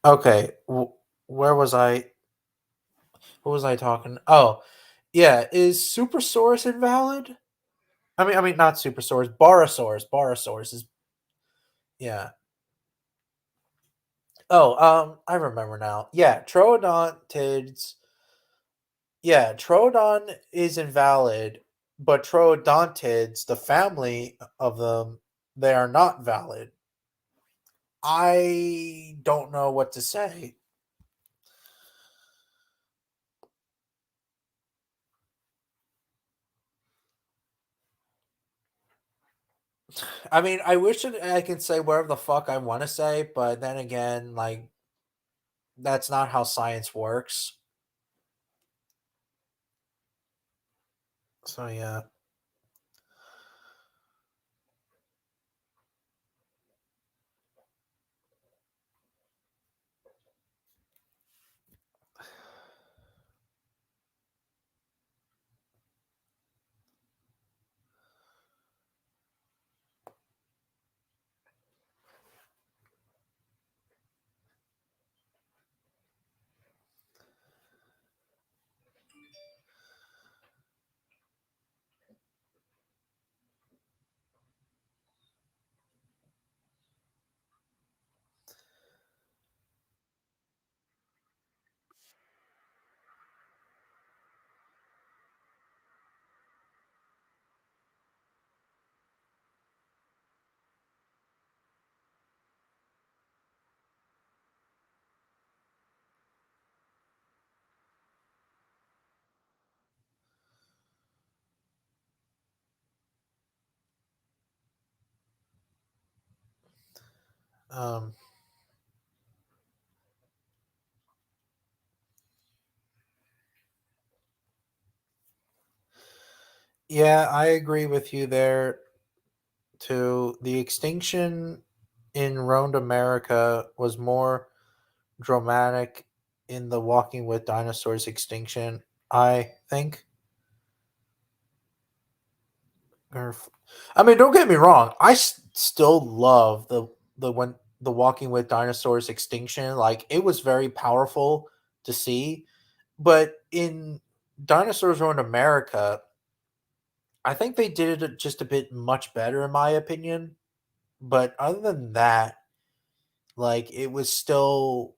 Okay, where was I? What was I talking? Oh, yeah. Is Supersaurus invalid? I mean, not Supersaurus. Barosaurus. Barosaurus is yeah. Oh, I remember now. Yeah, Troodontids. Yeah, Troodon is invalid, but Troodontids, the family of them, they are not valid. I don't know what to say. I mean, I wish that I could say whatever the fuck I want to say, but then again, like that's not how science works. So yeah. Um yeah, I agree with you there too. The extinction in Round America was more dramatic in the Walking with Dinosaurs extinction, I think. Or I mean, don't get me wrong. Still love the Walking with Dinosaurs extinction. Like it was very powerful to see, but in Dinosaurs Around America, I think they did it just a bit much better in my opinion. But other than that, like it was still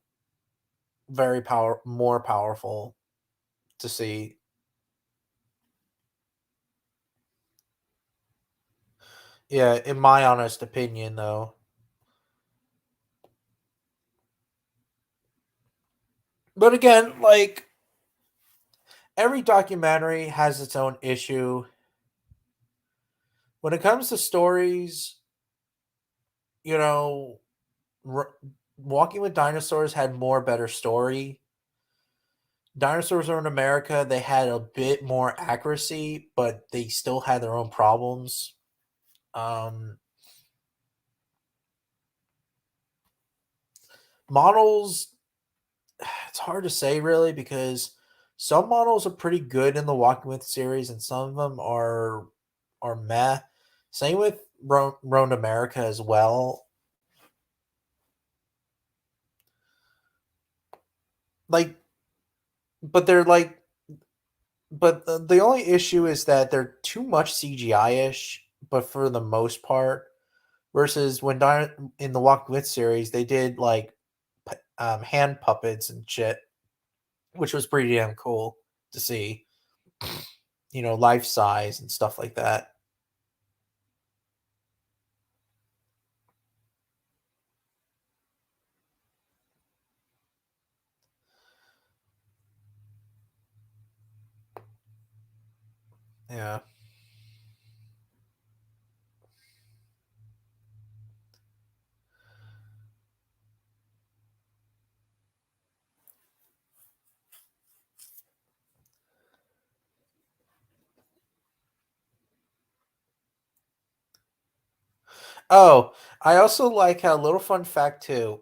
more powerful to see. Yeah, in my honest opinion, though. But again, like every documentary has its own issue. When it comes to stories, you know, R- Walking with Dinosaurs had more better story. Dinosaurs Are in America, they had a bit more accuracy, but they still had their own problems. Um, Models, it's hard to say really because some models are pretty good in the Walking with series, and some of them are meh. Same with Roan America as well. Like, but they're like, but the only issue is that they're too much CGI ish. But for the most part, versus when in the Walking with series, they did like hand puppets and shit, which was pretty damn cool to see. Life size and stuff like that. Yeah. Oh, I also like how little fun fact too.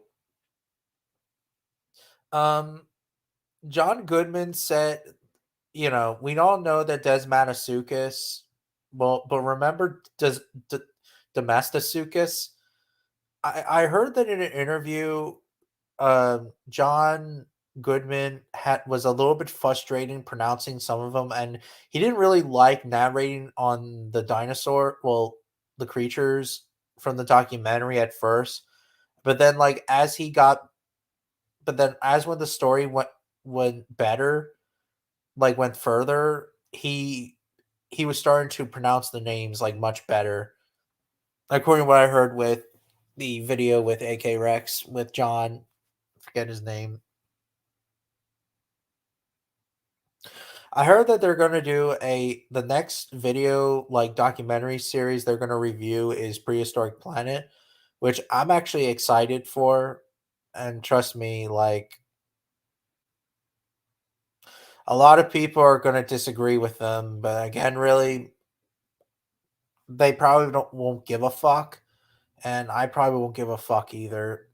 Um, John Goodman said, we all know that Desmatasukis. Well, but remember, D- Domesticus? I heard that in an interview, John Goodman was a little bit frustrating pronouncing some of them, and he didn't really like narrating on the dinosaur, well, the creatures from the documentary at first, but then but then as when the story went better, like went further, he was starting to pronounce the names like much better, according to what I heard with the video with AK Rex with John. Forget his name. I heard that they're gonna do the next video like documentary series they're gonna review is Prehistoric Planet, which I'm actually excited for. And trust me, like a lot of people are gonna disagree with them, but again, really, they probably don't won't give a fuck, and I probably won't give a fuck either.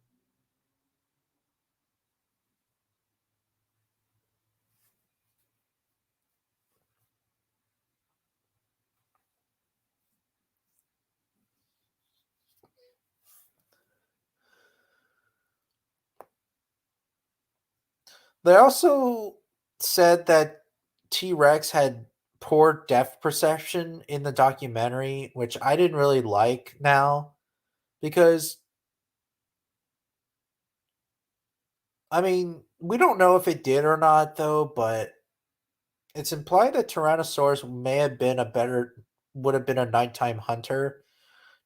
They also said that T Rex had poor depth perception in the documentary, which I didn't really like now because I mean, we don't know if it did or not though, but it's implied that Tyrannosaurus may have been a better would have been a nighttime hunter,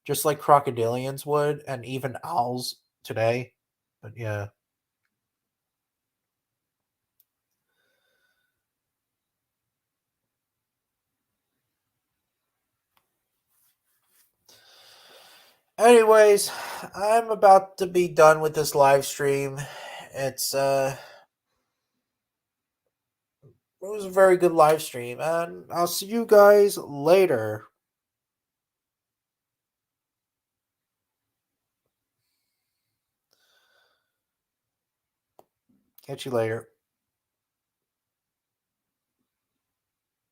just like crocodilians would, and even owls today. But yeah. Anyways, I'm about to be done with this live stream. It's it was a very good live stream, and I'll see you guys later. Catch you later.